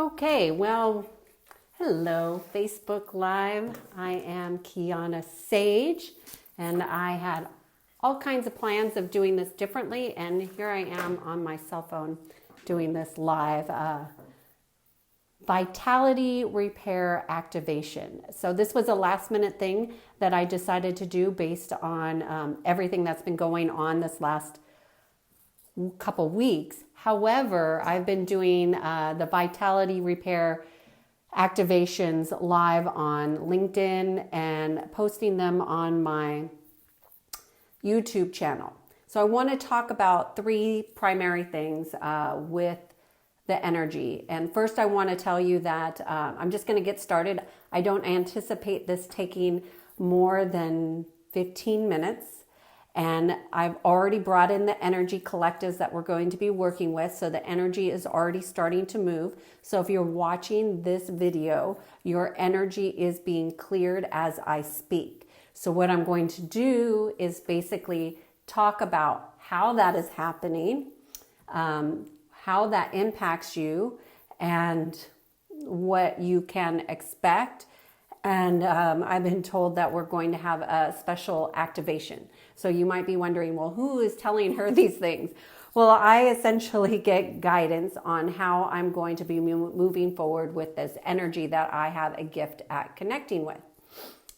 Okay, well, hello, Facebook Live. I am Kiannaa Sage, and I had all kinds of plans of doing this differently, and here I am on my cell phone doing this live vitality repair activation. So this was a last minute thing that I decided to do based on everything that's been going on this last couple weeks. However, I've been doing the vitality repair activations live on LinkedIn and posting them on my YouTube channel. So I want to talk about three primary things with the energy. And first I want to tell you that I'm just going to get started. I don't anticipate this taking more than 15 minutes. And I've already brought in the energy collectives that we're going to be working with. So the energy is already starting to move. So if you're watching this video, your energy is being cleared as I speak. So what I'm going to do is basically talk about how that is happening, how that impacts you, and what you can expect. And I've been told that we're going to have a special activation. So you might be wondering, well, who is telling her these things? Well, I essentially get guidance on how I'm going to be moving forward with this energy that I have a gift at connecting with.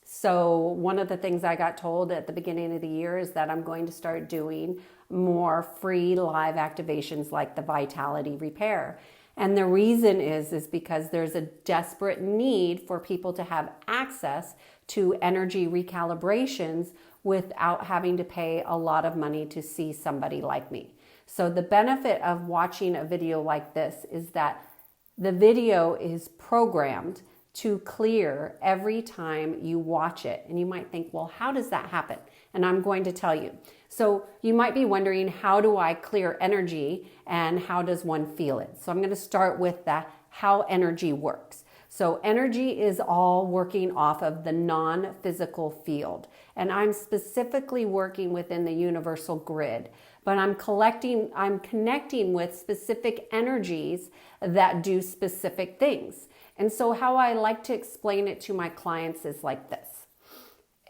So one of the things I got told at the beginning of the year is that I'm going to start doing more free live activations like the Vitality Repair. And the reason is because there's a desperate need for people to have access to energy recalibrations without having to pay a lot of money to see somebody like me. So the benefit of watching a video like this is that the video is programmed to clear every time you watch it. And you might think, well, how does that happen? And I'm going to tell you. So you might be wondering, how do I clear energy and how does one feel it? So I'm going to start with how energy works. So energy is all working off of the non-physical field. And I'm specifically working within the universal grid, but I'm connecting with specific energies that do specific things. And so how I like to explain it to my clients is like this.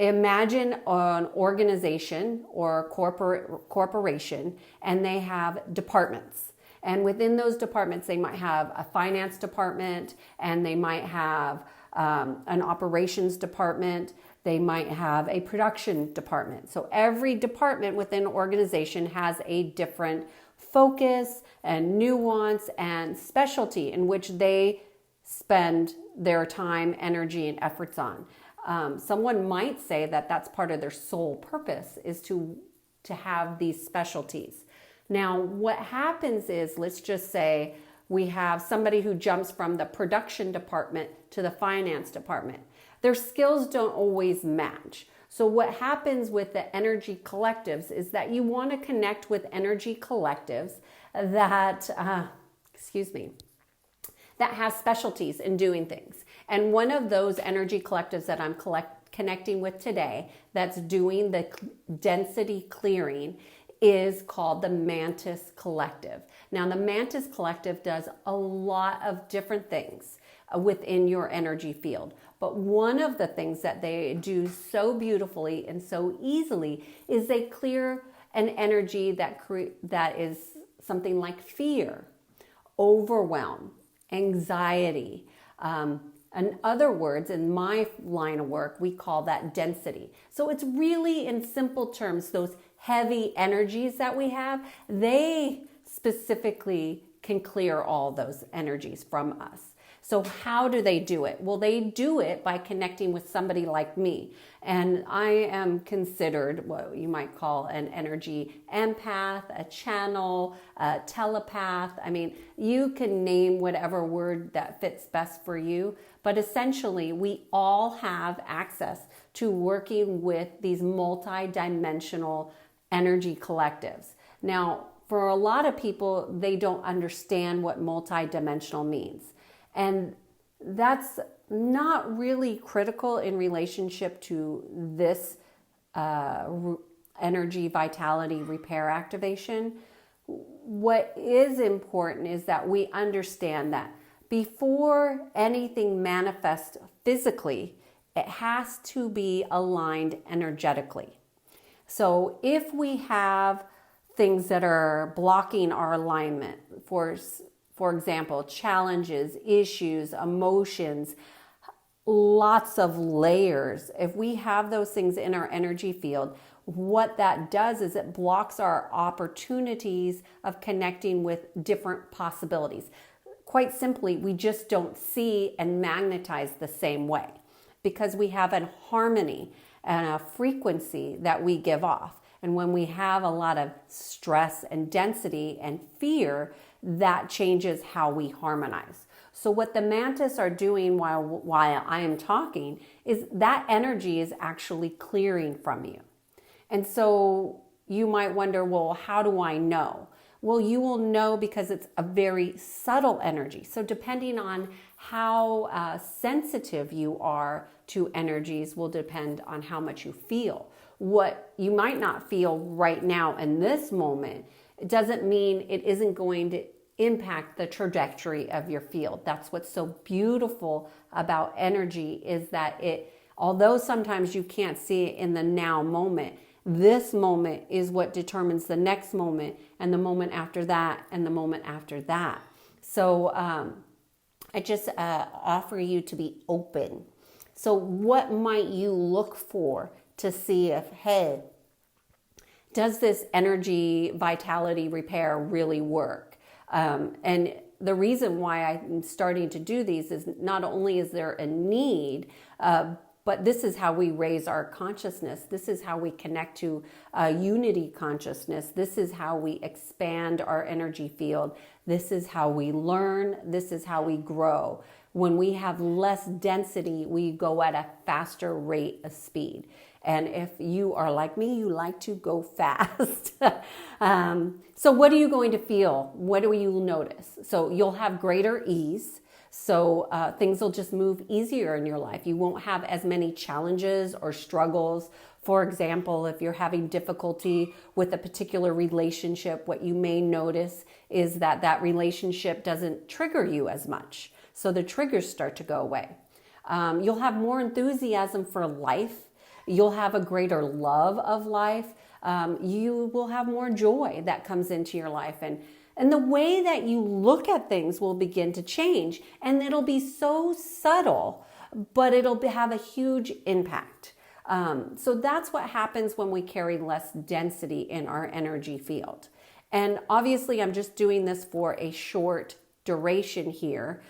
Imagine an organization or a corporation, and they have departments. And within those departments, they might have a finance department, and they might have an operations department. They might have a production department. So every department within an organization has a different focus and nuance and specialty in which they spend their time, energy, and efforts on. Someone might say that that's part of their sole purpose is to have these specialties. Now, what happens is, let's just say we have somebody who jumps from the production department to the finance department. Their skills don't always match. So what happens with the energy collectives is that you want to connect with energy collectives that, that has specialties in doing things. And one of those energy collectives that I'm connecting with today that's doing the density clearing is called the Mantis Collective. Now, the Mantis Collective does a lot of different things within your energy field. But one of the things that they do so beautifully and so easily is they clear an energy that is something like fear, overwhelm, anxiety. In other words, in my line of work, we call that density. So it's really, in simple terms, those heavy energies that we have, they specifically can clear all those energies from us. So how do they do it? Well, they do it by connecting with somebody like me. And I am considered what you might call an energy empath, a channel, a telepath. I mean, you can name whatever word that fits best for you. But essentially, we all have access to working with these multi-dimensional energy collectives. Now, for a lot of people, they don't understand what multi-dimensional means. And that's not really critical in relationship to this energy vitality repair activation. What is important is that we understand that before anything manifests physically, it has to be aligned energetically. So if we have things that are blocking our alignment, for example, challenges, issues, emotions, lots of layers, if we have those things in our energy field, what that does is it blocks our opportunities of connecting with different possibilities. Quite simply, we just don't see and magnetize the same way because we have a harmony and a frequency that we give off. And when we have a lot of stress and density and fear, that changes how we harmonize. So what the mantis are doing while I am talking is that energy is actually clearing from you. And so you might wonder, well, how do I know? Well, you will know because it's a very subtle energy. So depending on how sensitive you are to energies will depend on how much you feel. What you might not feel right now in this moment, it doesn't mean it isn't going to impact the trajectory of your field. That's what's so beautiful about energy is that although sometimes you can't see it in the now moment, this moment is what determines the next moment and the moment after that and the moment after that. So I just offer you to be open. So what might you look for to see if, hey, does this energy vitality repair really work? And the reason why I'm starting to do these is not only is there a need, but this is how we raise our consciousness. This is how we connect to unity consciousness. This is how we expand our energy field. This is how we learn. This is how we grow. When we have less density, we go at a faster rate of speed. And if you are like me, you like to go fast. So what are you going to feel? What do you notice? So you'll have greater ease. So things will just move easier in your life. You won't have as many challenges or struggles. For example, if you're having difficulty with a particular relationship, what you may notice is that that relationship doesn't trigger you as much. So the triggers start to go away. You'll have more enthusiasm for life. You'll have a greater love of life. You will have more joy that comes into your life. And the way that you look at things will begin to change. And it'll be so subtle, but it'll have a huge impact. So that's what happens when we carry less density in our energy field. And obviously, I'm just doing this for a short duration here.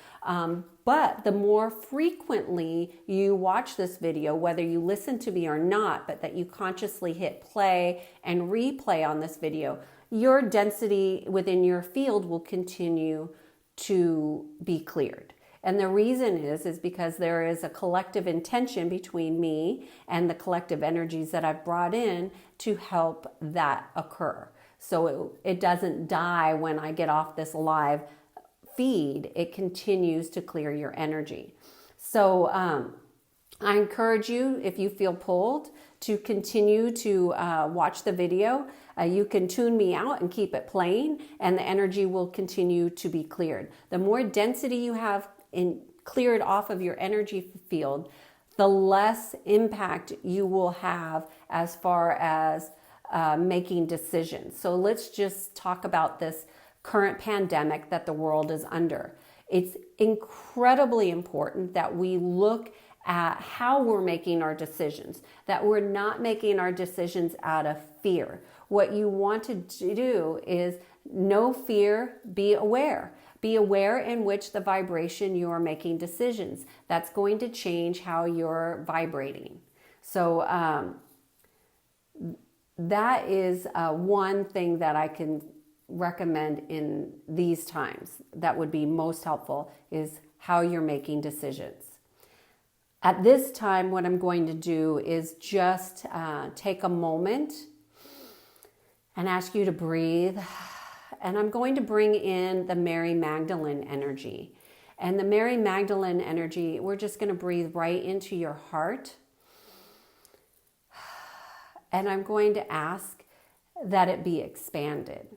But the more frequently you watch this video, whether you listen to me or not, but that you consciously hit play and replay on this video, your density within your field will continue to be cleared. And the reason is because there is a collective intention between me and the collective energies that I've brought in to help that occur. So it doesn't die when I get off this live feed. It continues to clear your energy. So I encourage you, if you feel pulled, to continue to watch the video. You can tune me out and keep it playing, and the energy will continue to be cleared. The more density you have cleared off of your energy field, the less impact you will have as far as making decisions. So let's just talk about this current pandemic that the world is under. It's incredibly important that we look at how we're making our decisions, that we're not making our decisions out of fear. What you want to do is no fear, be aware. Be aware in which the vibration you're making decisions. That's going to change how you're vibrating. So that is one thing that I can recommend in these times that would be most helpful is how you're making decisions. At this time, what I'm going to do is just take a moment and ask you to breathe. And I'm going to bring in the Mary Magdalene energy. And the Mary Magdalene energy, we're just going to breathe right into your heart. And I'm going to ask that it be expanded.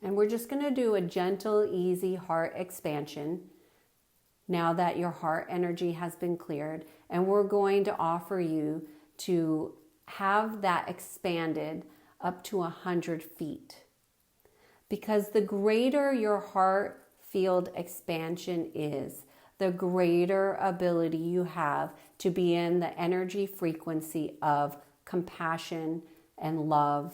And we're just going to do a gentle, easy heart expansion. now that your heart energy has been cleared, and we're going to offer you to have that expanded up to 100 feet. Because the greater your heart field expansion is, the greater ability you have to be in the energy frequency of compassion and love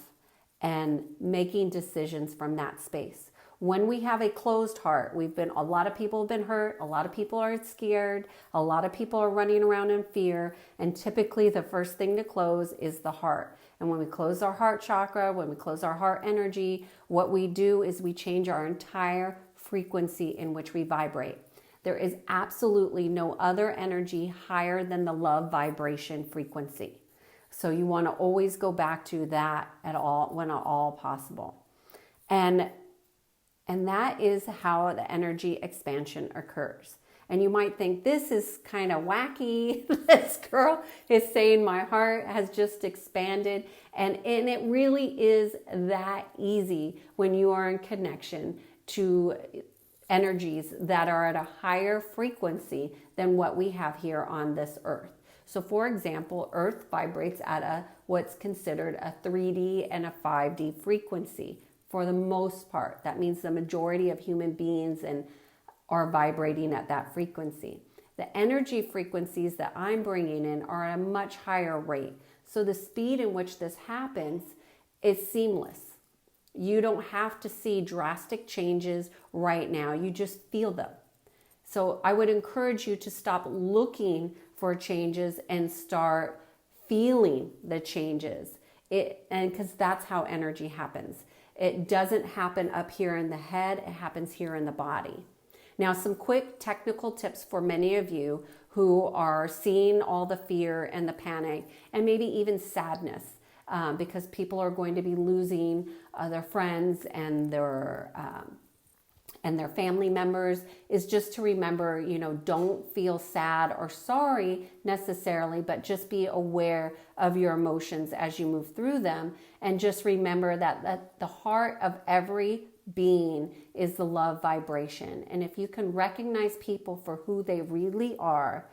and making decisions from that space. When we have a closed heart, a lot of people have been hurt, a lot of people are scared, a lot of people are running around in fear, and typically the first thing to close is the heart. And when we close our heart chakra, when we close our heart energy, what we do is we change our entire frequency in which we vibrate. There is absolutely no other energy higher than the love vibration frequency. So you want to always go back to that at all, when at all possible. And that is how the energy expansion occurs. And you might think, this is kind of wacky. This girl is saying my heart has just expanded. And it really is that easy when you are in connection to energies that are at a higher frequency than what we have here on this earth. So for example, Earth vibrates at what's considered a 3D and a 5D frequency for the most part. That means the majority of human beings are vibrating at that frequency. The energy frequencies that I'm bringing in are at a much higher rate. So the speed in which this happens is seamless. You don't have to see drastic changes right now. You just feel them. So I would encourage you to stop looking for changes and start feeling the changes. Because that's how energy happens. It doesn't happen up here in the head, it happens here in the body. Now, some quick technical tips for many of you who are seeing all the fear and the panic and maybe even sadness because people are going to be losing their friends and their family members, is just to remember, don't feel sad or sorry necessarily, but just be aware of your emotions as you move through them. And just remember that the heart of every being is the love vibration. And if you can recognize people for who they really are,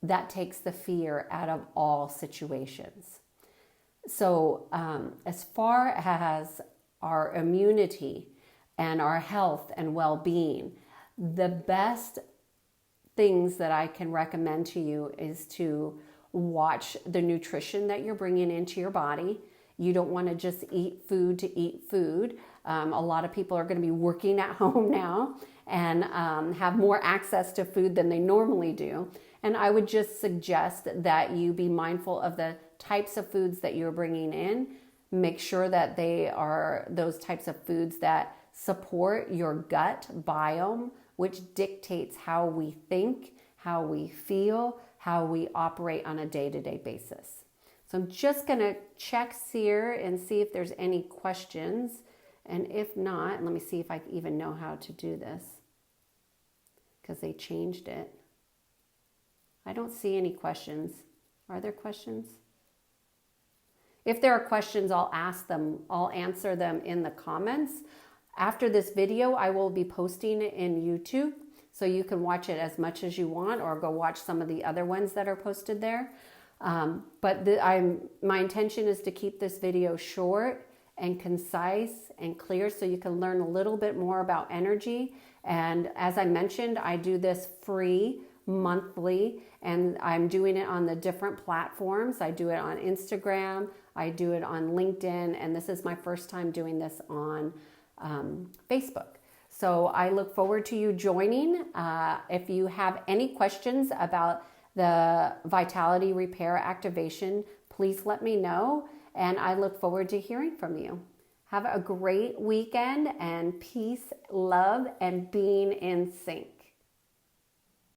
that takes the fear out of all situations. So as far as our immunity and our health and well-being, the best things that I can recommend to you is to watch the nutrition that you're bringing into your body. You don't want to just eat food to eat food. A lot of people are going to be working at home now and have more access to food than they normally do. And I would just suggest that you be mindful of the types of foods that you're bringing in. Make sure that they are those types of foods that support your gut biome, which dictates how we think, how we feel, how we operate on a day-to-day basis. So I'm just going to check here and see if there's any questions. And if not, let me see if I even know how to do this, because they changed it. I don't see any questions. Are there questions? If there are questions, I'll ask them. I'll answer them in the comments. After this video, I will be posting it in YouTube, so you can watch it as much as you want, or go watch some of the other ones that are posted there. My intention is to keep this video short and concise and clear so you can learn a little bit more about energy. And as I mentioned, I do this free monthly, and I'm doing it on the different platforms. I do it on Instagram, I do it on LinkedIn, and this is my first time doing this on Facebook. So I look forward to you joining. If you have any questions about the Vitality Repair Activation, please let me know, and I look forward to hearing from you. Have a great weekend, and peace, love, and being in sync.